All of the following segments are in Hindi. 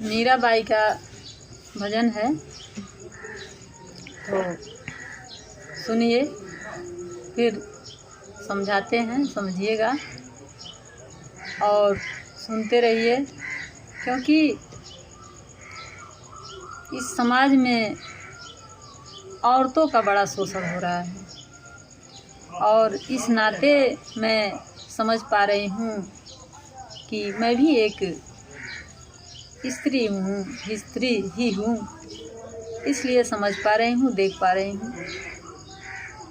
मीराबाई का भजन है, तो सुनिए फिर समझाते हैं, समझिएगा और सुनते रहिए, क्योंकि इस समाज में औरतों का बड़ा शोषण हो रहा है और इस नाते मैं समझ पा रही हूँ कि मैं भी एक स्त्री हूँ, स्त्री ही हूँ, इसलिए समझ पा रही हूँ, देख पा रही हूँ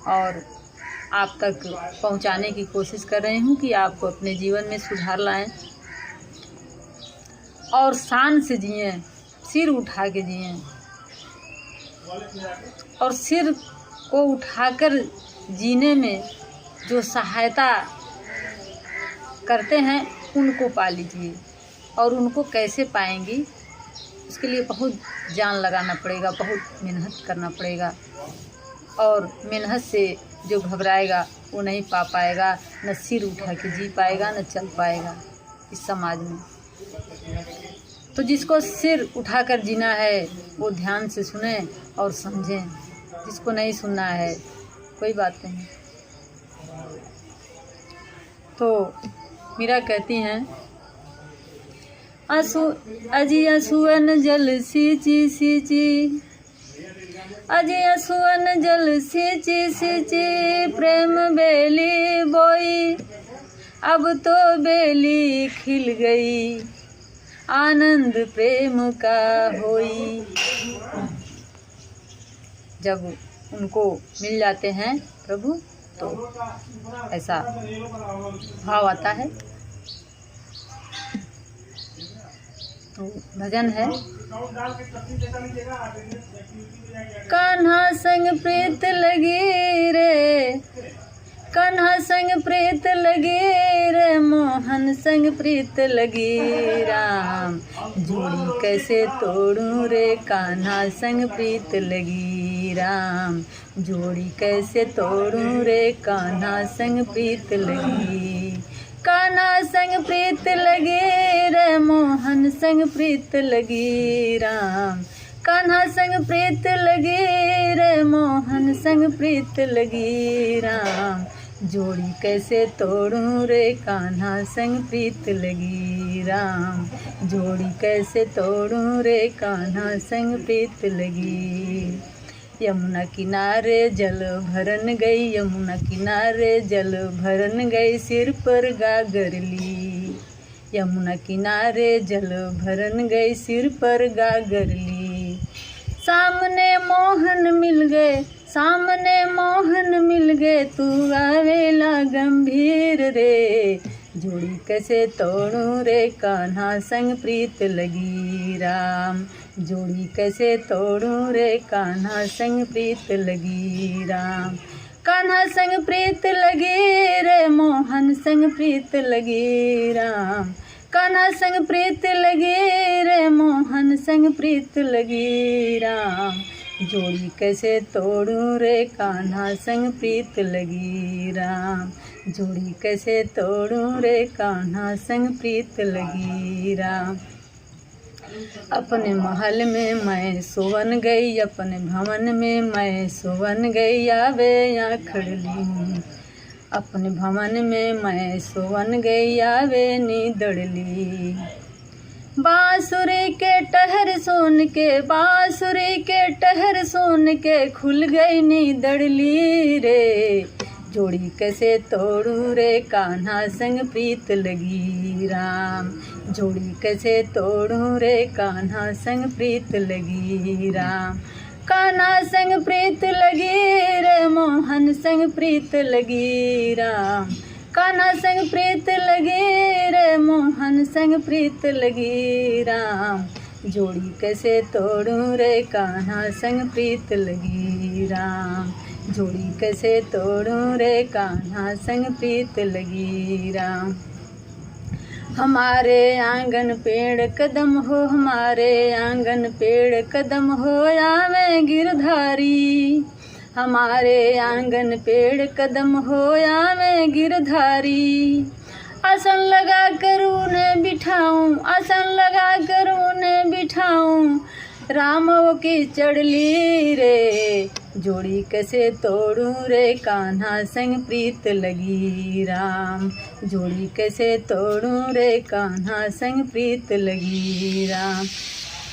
और आप तक पहुँचाने की कोशिश कर रही हूँ कि आप अपने जीवन में सुधार लाएं और शान से जिएं, सिर उठा के जिएं और सिर को उठाकर जीने में जो सहायता करते हैं उनको पा लीजिए। और उनको कैसे पाएंगी, उसके लिए बहुत जान लगाना पड़ेगा, बहुत मेहनत करना पड़ेगा और मेहनत से जो घबराएगा वो नहीं पा पाएगा, न सिर उठा के जी पाएगा, न चल पाएगा इस समाज में। तो जिसको सिर उठाकर जीना है वो ध्यान से सुने और समझें, जिसको नहीं सुनना है कोई बात नहीं। तो मीरा कहती हैं, अजी असुअन जल सींची सींची, अजी असुअन जल सींची सींची, प्रेम बेली बोई, अब तो बेली खिल गई, आनंद प्रेम का होई। जब उनको मिल जाते हैं प्रभु तो ऐसा भाव आता है। तो भजन है, कान्हा संग प्रीत लगी रे, कान्हा संग प्रीत लगी रे, मोहन संग प्रीत लगी राम, जोड़ी कैसे तोड़ूं रे, कान्हा संग प्रीत लगी राम, जोड़ी कैसे तोड़ूं रे, कान्हा संग प्रीत लगी, कान्हा संग प्रीत लगी रे, मोहन संग प्रीत लगी राम, कान्हा संग प्रीत लगी रे, मोहन संग प्रीत लगी राम, जोड़ी कैसे तोड़ूं रे, कान्हा संग प्रीत लगी राम, जोड़ी कैसे तोड़ूं रे, कान्हा संग प्रीत लगी। यमुना किनारे जल भरन गई, यमुना किनारे जल भरन गई, सिर पर गागर ली, यमुना किनारे जल भरन गई, सिर पर गागर ली, सामने मोहन मिल गए, सामने मोहन मिल गए, तू आवेला गंभीर रे, जोड़ी कैसे तोड़ूं रे, कान्हा संग प्रीत लगी राम, जोड़ी कैसे तोड़ूं रे, कान्हा संग प्रीत लगी राम, कान्हा संग प्रीत लगी रे, मोहन संग प्रीत लगी राम, कान्हा संग प्रीत लगी रे, मोहन संग प्रीत लगी राम, जोड़ी कैसे तोड़ूं रे, कान्हा संग प्रीत लगी राम, जोड़ी कैसे तोड़ूं रे, कान्हा संग प्रीत लगी राम। अपने महल में मैं सोवन गई, अपने भवन में मैं सोवन गई, आवे यहाँ खड़ली, अपने भवन में मैं सोवन गई, आवे नीदड़ली, बांसुरी के टहर सुन के, बांसुरी के टहर सुन के, खुल गई नीदड़ली रे, जोड़ी कैसे तोड़ूं रे, कान्हा संग प्रीत लगी राम, जोड़ी कैसे तोड़ूं रे, कान्हा संग प्रीत लगी राम, कान्हा संग प्रीत लगी रे, मोहन संग प्रीत लगी राम, कान्हा संग प्रीत लगी रे, मोहन संग प्रीत लगी राम, जोड़ी कैसे तोड़ूं रे, कान्हा संग प्रीत लगी राम, जोड़ी कैसे तोड़ूं रे, कान्हा संग प्रीत लगी राम। हमारे आंगन पेड़ कदम हो, हमारे आंगन पेड़ कदम हो, आवे गिरधारी, हमारे आंगन पेड़ कदम हो, आवे गिरधारी, आसन लगा कर उन्हें बिठाऊं, आसन लगा कर उन्हें ठाऊं रामो की चढ़ली रे, जोड़ी कैसे तोड़ूं रे कान्हा संग प्रीत लगी राम, जोड़ी कैसे तोड़ूं रे कान्हा संग प्रीत लगी राम।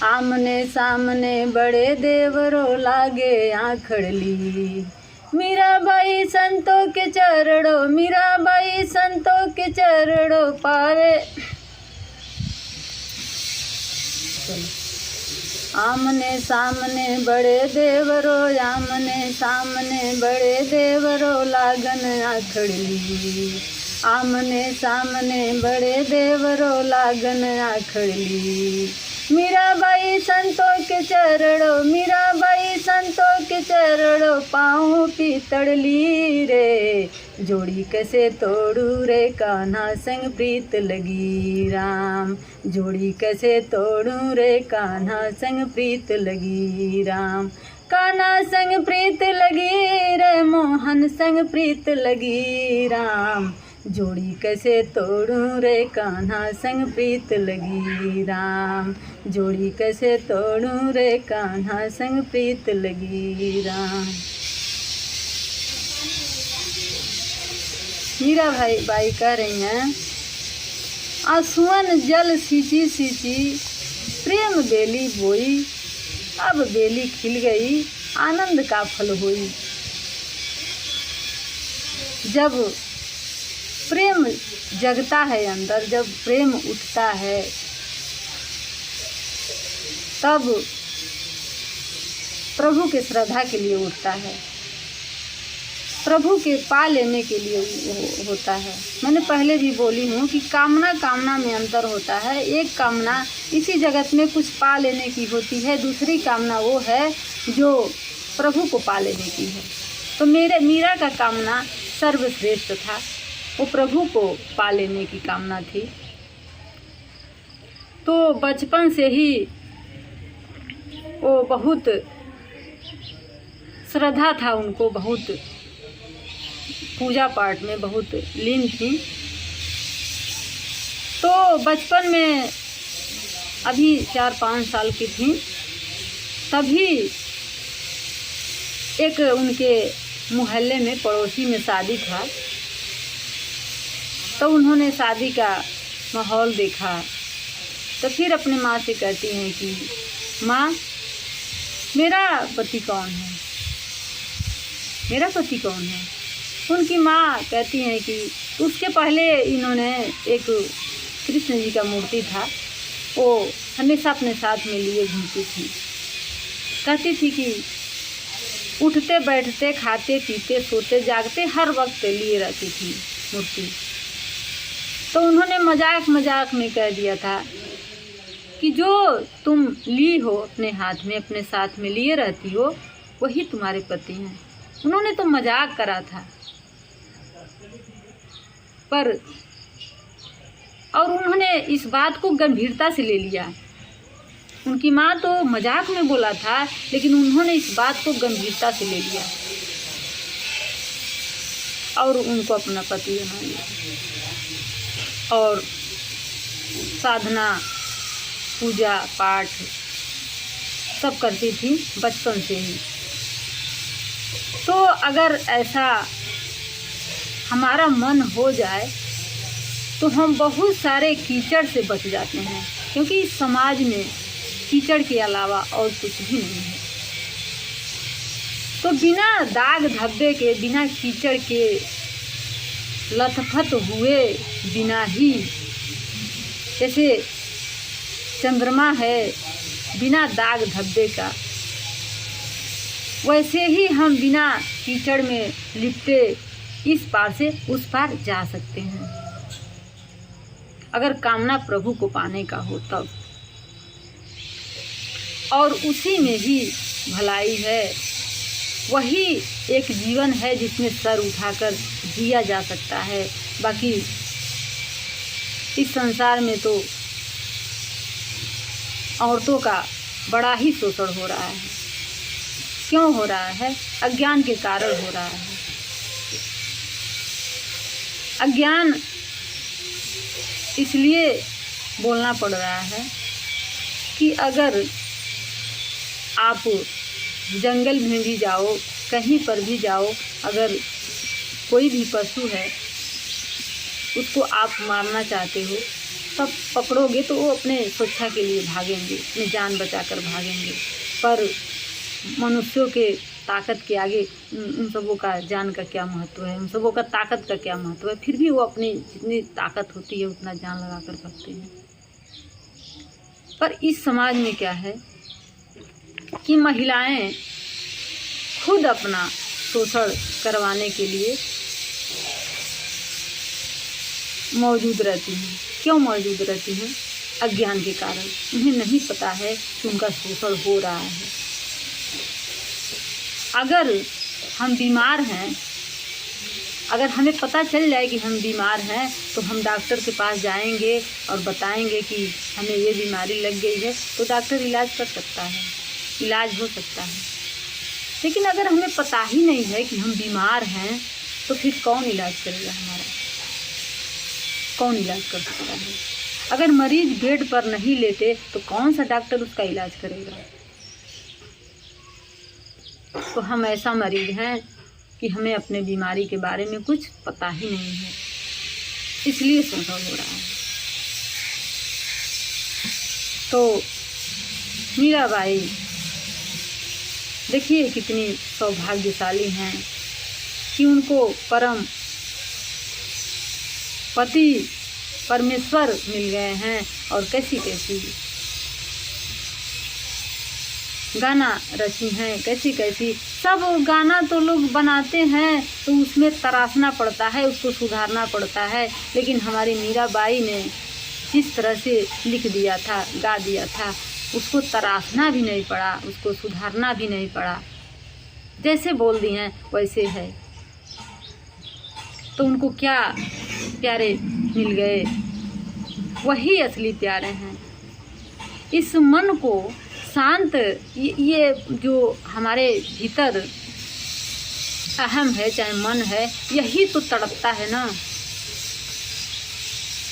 आमने सामने बड़े देवरो लागे आखड़ली, मीराबाई संतों के चरणों, मीराबाई संतों के चरणों पावे। आमने सामने बड़े देवरो, आमने सामने बड़े देवरो लागन आखड़ली, आमने सामने बड़े देवरो लागन आखड़ली। मीराबाई संतों के चरणों, मीराबाई संतों के चरणों पाँव पीतड़ली रे, जोड़ी कैसे तोड़ू रे कान्हा संग प्रीत लगी राम, जोड़ी कैसे तोड़ू रे कान्हा संग प्रीत लगी राम। कान्हा संग प्रीत लगी रे मोहन संग प्रीत लगी राम, जोड़ी कैसे तोड़ूं रे कान्हा संग प्रीत लगी राम, जोड़ी कैसे तोड़ूं रे कान्हा संग प्रीत लगी राम। मीराबाई कह रही हैं, आंसुअन जल सींची सींची प्रेम बेली बोई, अब बेली खिल गई आनंद का फल हुई। जब प्रेम जगता है अंदर, जब प्रेम उठता है, तब प्रभु के श्रद्धा के लिए उठता है, प्रभु के पा लेने के लिए होता है। मैंने पहले भी बोली हूँ कि कामना कामना में अंतर होता है। एक कामना इसी जगत में कुछ पा लेने की होती है, दूसरी कामना वो है जो प्रभु को पा लेने की है। तो मीरा का कामना सर्वश्रेष्ठ था, वो प्रभु को पा लेने की कामना थी। तो बचपन से ही वो बहुत श्रद्धा था उनको, बहुत पूजा पाठ में बहुत लीन थी। तो बचपन में अभी 4-5 साल की थी, तभी एक उनके मोहल्ले में पड़ोसी में शादी था। तो उन्होंने शादी का माहौल देखा, तो फिर अपने माँ से कहती हैं कि माँ मेरा पति कौन है, मेरा पति कौन है। उनकी माँ कहती हैं कि उसके पहले इन्होंने एक कृष्ण जी का मूर्ति था, वो हमेशा अपने साथ में लिए घूमती थी। कहती थी कि उठते बैठते खाते पीते सोते जागते हर वक्त लिए रहती थी मूर्ति। तो उन्होंने मजाक मजाक में कह दिया था कि जो तुम ली हो अपने हाथ में, अपने साथ में लिए रहती हो, वही तुम्हारे पति हैं। उन्होंने तो मजाक करा था, पर और उन्होंने इस बात को गंभीरता से ले लिया। उनकी माँ तो मजाक में बोला था, लेकिन उन्होंने इस बात को गंभीरता से ले लिया और उनको अपना पति बना लिया। और साधना पूजा पाठ सब करती थी बचपन से ही। तो अगर ऐसा हमारा मन हो जाए तो हम बहुत सारे कीचड़ से बच जाते हैं, क्योंकि इस समाज में कीचड़ के अलावा और कुछ भी नहीं है। तो बिना दाग धब्बे के, बिना कीचड़ के लथपथ हुए बिना ही, जैसे चंद्रमा है बिना दाग धब्बे का, वैसे ही हम बिना कीचड़ में लिपटे इस पार से उस पार जा सकते हैं, अगर कामना प्रभु को पाने का हो तब। और उसी में ही भलाई है, वही एक जीवन है जिसमें सर उठाकर जिया जा सकता है। बाकी इस संसार में तो औरतों का बड़ा ही शोषण हो रहा है। क्यों हो रहा है? अज्ञान के कारण हो रहा है। अज्ञान इसलिए बोलना पड़ रहा है कि अगर आप जंगल में भी जाओ, कहीं पर भी जाओ, अगर कोई भी पशु है उसको आप मारना चाहते हो, तब पकड़ोगे तो वो अपने सुरक्षा के लिए भागेंगे, अपनी जान बचाकर भागेंगे। पर मनुष्यों के ताकत के आगे उन सबों का जान का क्या महत्व है, उन सबों का ताकत का क्या महत्व है। फिर भी वो अपनी जितनी ताकत होती है उतना जान लगा कर भागते हैं। पर इस समाज में क्या है कि महिलाएं खुद अपना शोषण करवाने के लिए मौजूद रहती हैं। क्यों मौजूद रहती हैं? अज्ञान के कारण। उन्हें नहीं पता है कि उनका शोषण हो रहा है। अगर हम बीमार हैं, अगर हमें पता चल जाए कि हम बीमार हैं, तो हम डॉक्टर के पास जाएंगे और बताएंगे कि हमें ये बीमारी लग गई है, तो डॉक्टर इलाज कर सकता है, इलाज हो सकता है। लेकिन अगर हमें पता ही नहीं है कि हम बीमार हैं, तो फिर कौन इलाज करेगा हमारा? कौन इलाज कर सकता है? अगर मरीज बेड पर नहीं लेटे तो कौन सा डॉक्टर उसका इलाज करेगा? तो हम ऐसा मरीज हैं कि हमें अपने बीमारी के बारे में कुछ पता ही नहीं है, इसलिए शोषण हो रहा है। तो मीराबाई देखिए कितनी सौभाग्यशाली हैं कि उनको परम पति परमेश्वर मिल गए हैं। और कैसी कैसी गाना रची हैं, कैसी कैसी सब गाना तो लोग बनाते हैं, तो उसमें तराशना पड़ता है, उसको सुधारना पड़ता है। लेकिन हमारी मीराबाई ने जिस तरह से लिख दिया था, गा दिया था, उसको तराशना भी नहीं पड़ा, उसको सुधारना भी नहीं पड़ा। जैसे बोल दी हैं वैसे है। तो उनको क्या प्यारे मिल गए, वही असली प्यारे हैं। इस मन को शांत, ये जो हमारे भीतर अहम है, चाहे मन है, यही तो तड़पता है ना।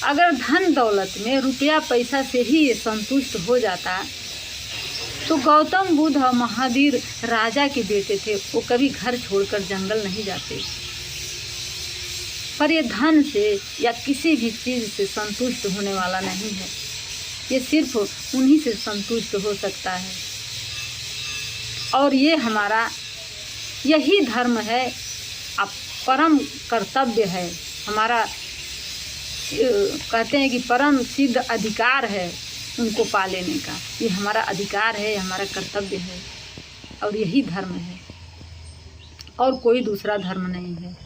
अगर धन दौलत में, रुपया पैसा से ही ये संतुष्ट हो जाता, तो गौतम बुद्ध और महावीर राजा के बेटे थे, वो कभी घर छोड़कर जंगल नहीं जाते। पर ये धन से या किसी भी चीज़ से संतुष्ट होने वाला नहीं है। ये सिर्फ उन्हीं से संतुष्ट हो सकता है। और ये हमारा यही धर्म है, अब परम कर्तव्य है हमारा। कहते हैं कि परम सिद्ध अधिकार है उनको पा लेने का। ये हमारा अधिकार है, हमारा कर्तव्य है, और यही धर्म है, और कोई दूसरा धर्म नहीं है।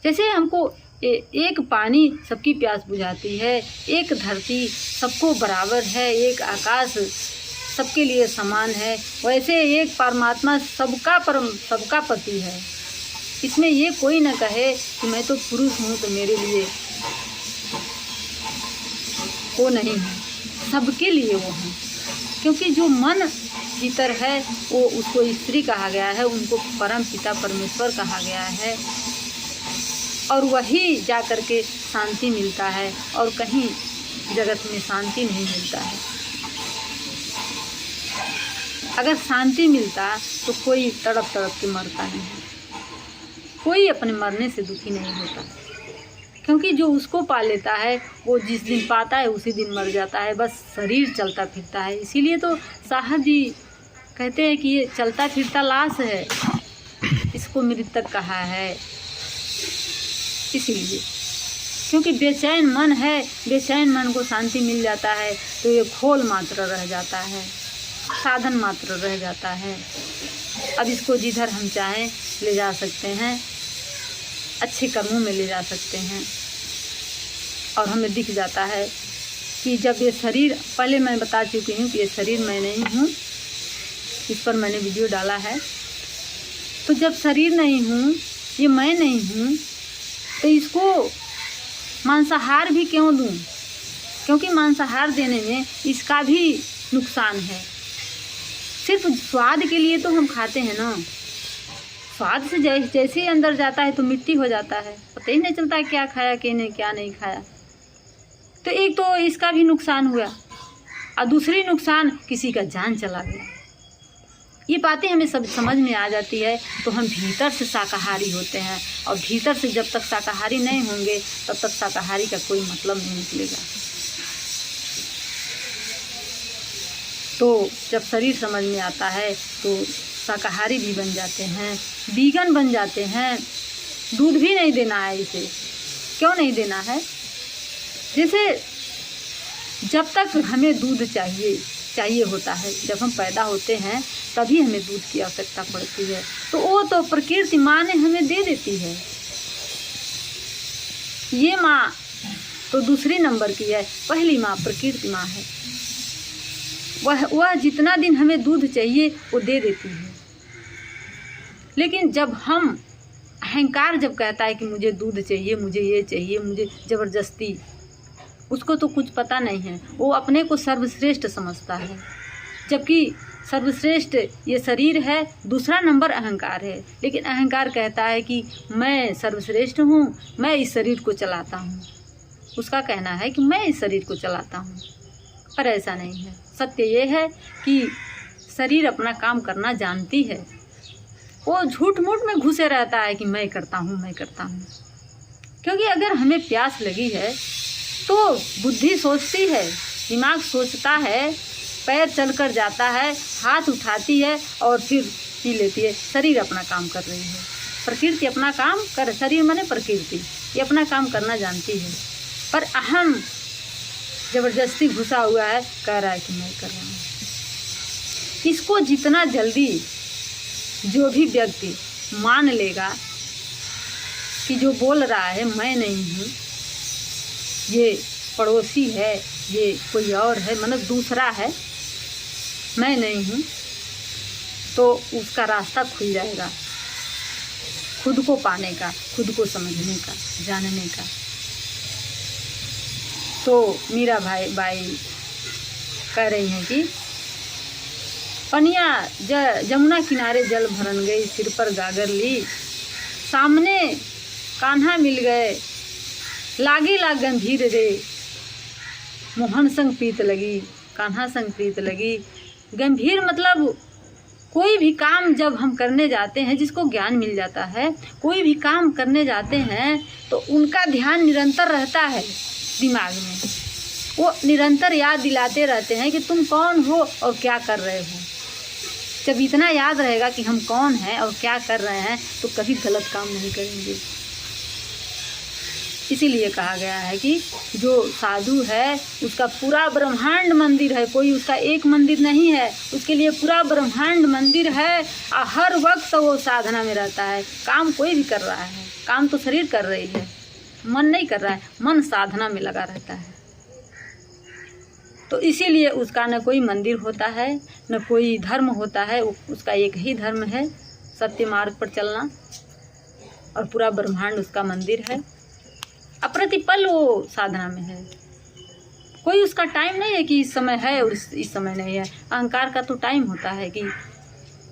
जैसे हमको एक पानी सबकी प्यास बुझाती है, एक धरती सबको बराबर है, एक आकाश सबके लिए समान है, वैसे एक परमात्मा सबका पति है। इसमें ये कोई न कहे कि मैं तो पुरुष हूँ तो मेरे लिए वो नहीं है, सबके लिए वो है। क्योंकि जो मन भीतर है वो उसको स्त्री कहा गया है, उनको परम पिता परमेश्वर कहा गया है, और वही जा कर के शांति मिलता है, और कहीं जगत में शांति नहीं मिलता है। अगर शांति मिलता तो कोई तड़प तड़प के मरता नहीं, कोई अपने मरने से दुखी नहीं होता। क्योंकि जो उसको पा लेता है वो जिस दिन पाता है उसी दिन मर जाता है, बस शरीर चलता फिरता है। इसीलिए तो साहब जी कहते हैं कि ये चलता फिरता लाश है, इसको मृतक कहा है। इसीलिए क्योंकि बेचैन मन है, बेचैन मन को शांति मिल जाता है तो ये खोल मात्र रह जाता है, साधन मात्र रह जाता है। अब इसको जिधर हम चाहें ले जा सकते हैं, अच्छे कर्मों में ले जा सकते हैं। और हमें दिख जाता है कि जब ये शरीर, पहले मैं बता चुकी हूँ कि ये शरीर मैं नहीं हूँ, इस पर मैंने वीडियो डाला है। तो जब शरीर नहीं हूँ, ये मैं नहीं हूँ, तो इसको मांसाहार भी क्यों दूँ? क्योंकि मांसाहार देने में इसका भी नुकसान है। सिर्फ स्वाद के लिए तो हम खाते हैं ना, स्वाद से जैसे ही अंदर जाता है तो मिट्टी हो जाता है, पता ही नहीं चलता है क्या खाया क्या नहीं खाया। तो एक तो इसका भी नुकसान हुआ। और दूसरी नुकसान किसी का जान चला गया। ये बातें हमें सब समझ में आ जाती है तो हम भीतर से शाकाहारी होते हैं, और भीतर से जब तक शाकाहारी नहीं होंगे तब तक शाकाहारी का कोई मतलब नहीं निकलेगा। तो जब शरीर समझ में आता है तो शाकाहारी भी बन जाते हैं, वीगन बन जाते हैं। दूध भी नहीं देना है इसे। क्यों नहीं देना है? जैसे जब तक हमें दूध चाहिए होता है, जब हम पैदा होते हैं तभी हमें दूध की आवश्यकता पड़ती है, तो वो तो प्रकृति माँ ने हमें दे देती है। ये माँ तो दूसरी नंबर की है, पहली माँ प्रकृति माँ है। वह जितना दिन हमें दूध चाहिए वो दे देती है। लेकिन जब हम अहंकार जब कहता है कि मुझे दूध चाहिए, मुझे ये चाहिए, मुझे ज़बरदस्ती, उसको तो कुछ पता नहीं है। वो अपने को सर्वश्रेष्ठ समझता है, जबकि सर्वश्रेष्ठ ये शरीर है, दूसरा नंबर अहंकार है। लेकिन अहंकार कहता है कि मैं सर्वश्रेष्ठ हूँ, मैं इस शरीर को चलाता हूँ। उसका कहना है कि मैं इस शरीर को चलाता हूँ, पर ऐसा नहीं है। सत्य ये है कि शरीर अपना काम करना जानती है। वो झूठ मूठ में घुसे रहता है कि मैं करता हूँ, मैं करता हूँ। क्योंकि अगर हमें प्यास लगी है तो बुद्धि सोचती है, दिमाग सोचता है, पैर चल कर जाता है, हाथ उठाती है और फिर पी लेती है। शरीर अपना काम कर रही है, प्रकृति अपना काम कर, शरीर माने प्रकृति, ये अपना काम करना जानती है। पर अहम जबरदस्ती घुसा हुआ है, कह रहा है कि मैं कर रहा हूँ। इसको जितना जल्दी जो भी व्यक्ति मान लेगा कि जो बोल रहा है मैं नहीं हूँ, ये पड़ोसी है, ये कोई और है, मतलब दूसरा है, मैं नहीं हूँ, तो उसका रास्ता खुल जाएगा खुद को पाने का, खुद को समझने का, जानने का। तो मीरा बाई कह रही हैं कि पनिया जमुना किनारे जल भरन गई, सिर पर गागर ली, सामने कान्हा मिल गए, लागी लाग गंभीर रे, मोहन संग प्रीत लगी, कान्हा संग प्रीत लगी। गंभीर मतलब कोई भी काम जब हम करने जाते हैं, जिसको ज्ञान मिल जाता है, कोई भी काम करने जाते हैं तो उनका ध्यान निरंतर रहता है दिमाग में। वो निरंतर याद दिलाते रहते हैं कि तुम कौन हो और क्या कर रहे हो। जब इतना याद रहेगा कि हम कौन हैं और क्या कर रहे हैं तो कभी गलत काम नहीं करेंगे। इसीलिए कहा गया है कि जो साधु है उसका पूरा ब्रह्मांड मंदिर है, कोई उसका एक मंदिर नहीं है, उसके लिए पूरा ब्रह्मांड मंदिर है। और हर वक्त वो साधना में रहता है। काम कोई भी कर रहा है, काम तो शरीर कर रही है, मन नहीं कर रहा है, मन साधना में लगा रहता है। तो इसीलिए उसका न कोई मंदिर होता है, न कोई धर्म होता है, उसका एक ही धर्म है, सत्य मार्ग पर चलना, और पूरा ब्रह्मांड उसका मंदिर है। अप्रतिपल वो साधना में है। कोई उसका टाइम नहीं है कि इस समय है और इस समय नहीं है। अहंकार का तो टाइम होता है कि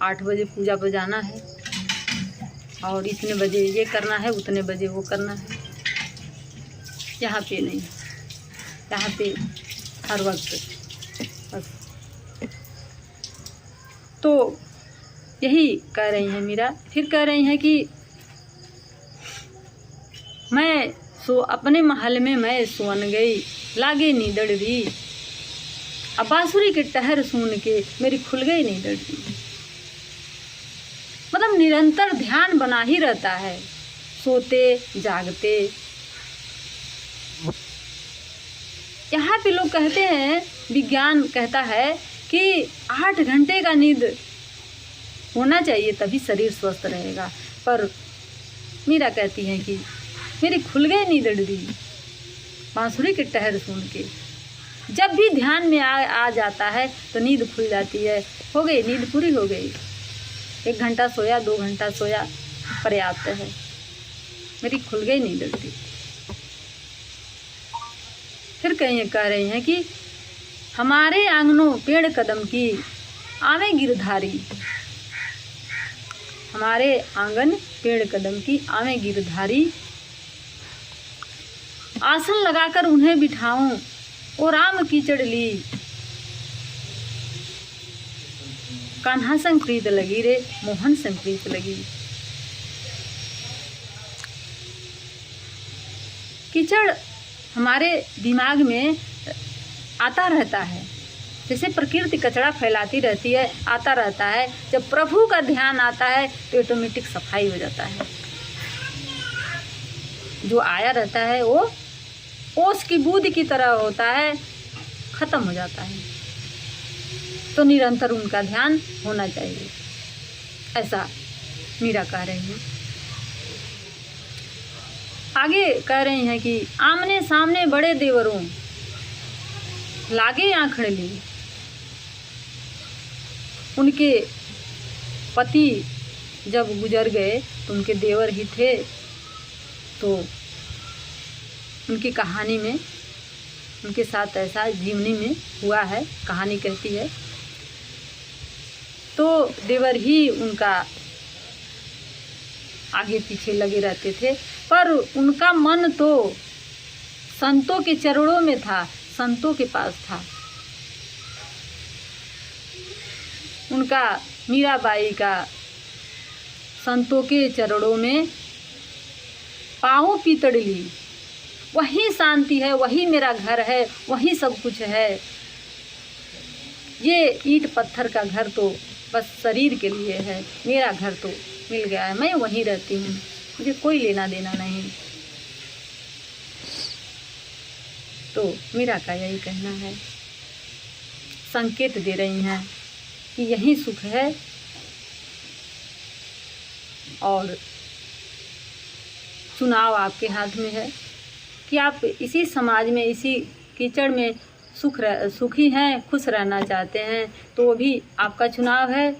8 बजे पूजा पर जाना है और इतने बजे ये करना है, उतने बजे वो करना है। यहाँ पे नहीं, यहाँ पे हर वक्त बस। तो यही कह रही हैं मीरा। फिर कह रही हैं कि मैं अपने महल में मैं सोन गई, लागे नींदड़ भी, अब बांसुरी के टहर सुन के मेरी खुल गई नींदड़ भी। मतलब निरंतर ध्यान बना ही रहता है, सोते जागते। यहाँ पे लोग कहते हैं, विज्ञान कहता है कि 8 घंटे का नींद होना चाहिए तभी शरीर स्वस्थ रहेगा। पर मीरा कहती हैं कि मेरी खुल गई नींदड़ भी, बांसुरी के टहर सुन के। जब भी ध्यान में आ जाता है तो नींद खुल जाती है, हो गई नींद, पूरी हो गई। 1 घंटा सोया, 2 घंटा सोया, पर्याप्त है, मेरी खुल गई नींदड़ भी। फिर कह रही हैं कि हमारे आंगनों पेड़ कदम की आवे गिरधारी, हमारे आंगन पेड़ कदम की आवे गिरधारी, आसन लगाकर उन्हें बिठाऊं, ओ राम कीचड़ ली, कान्हा संग प्रीत लगी रे मोहन संग प्रीत लगी। कीचड़ हमारे दिमाग में आता रहता है, जैसे प्रकृति कचरा फैलाती रहती है, आता रहता है। जब प्रभु का ध्यान आता है तो ऑटोमेटिक सफाई हो जाता है। जो आया रहता है वो ओस की बूंद की तरह होता है, खत्म हो जाता है। तो निरंतर उनका ध्यान होना चाहिए, ऐसा मीरा कह रही है। आगे कह रही हैं कि आमने सामने बड़े देवरों लागे आंखड़ली। उनके पति जब गुजर गए तो उनके देवर ही थे, तो उनकी कहानी में उनके साथ ऐसा जीवनी में हुआ है, कहानी कहती है। तो देवर ही उनका आगे पीछे लगे रहते थे, पर उनका मन तो संतों के चरणों में था, संतों के पास था। उनका मीराबाई का संतों के चरणों में पाँव पीतड़ली, वही शांति है, वही मेरा घर है, वही सब कुछ है। ये ईंट पत्थर का घर तो बस शरीर के लिए है, मेरा घर तो मिल गया है, मैं वहीं रहती हूँ, मुझे कोई लेना देना नहीं। तो मीरा का यही कहना है, संकेत दे रही हैं कि यही सुख है और चुनाव आपके हाथ में है कि आप इसी समाज में, इसी कीचड़ में सुखी हैं, खुश रहना चाहते हैं, तो वो भी आपका चुनाव है।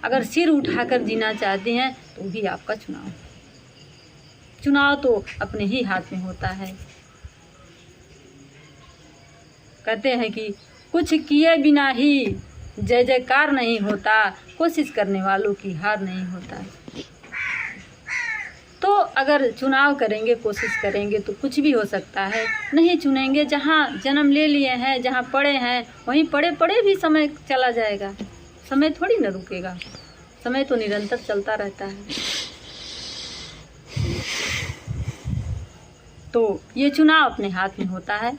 अगर सिर उठाकर जीना चाहते हैं तो भी आपका चुनाव है। चुनाव तो अपने ही हाथ में होता है। कहते हैं कि कुछ किए बिना ही जय जयकार नहीं होता, कोशिश करने वालों की हार नहीं होता। तो अगर चुनाव करेंगे, कोशिश करेंगे तो कुछ भी हो सकता है। नहीं चुनेंगे, जहाँ जन्म ले लिए हैं, जहाँ पड़े हैं, वहीं पड़े पड़े भी समय चला जाएगा। समय थोड़ी न रुकेगा, समय तो निरंतर चलता रहता है। तो ये चुनाव अपने हाथ में होता है।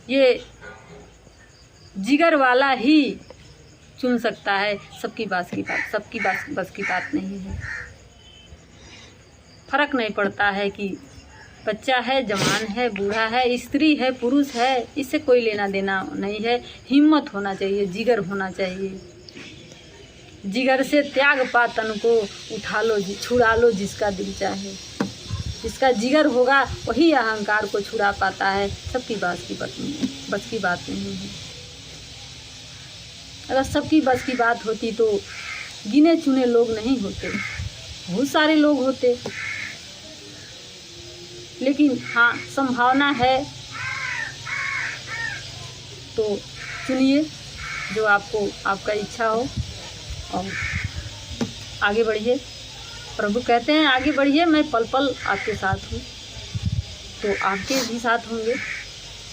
ये जिगर वाला ही चुन सकता है, सबकी बस की बात नहीं है। फर्क नहीं पड़ता है कि बच्चा है, जवान है, बूढ़ा है, स्त्री है, पुरुष है, इससे कोई लेना देना नहीं है। हिम्मत होना चाहिए, जिगर होना चाहिए। जिगर से त्याग पा तन को उठा लो, छुड़ा लो जिसका दिल चाहे। जिसका जिगर होगा वही अहंकार को छुड़ा पाता है। सबकी बस की बात नहीं है। अगर सबकी बस की बात होती तो गिने चुने लोग नहीं होते, बहुत सारे लोग होते। लेकिन हाँ, संभावना है तो चुनिए जो आपका इच्छा हो और आगे बढ़िए। प्रभु कहते हैं आगे बढ़िए, मैं पल पल आपके साथ हूँ, तो आपके भी साथ होंगे।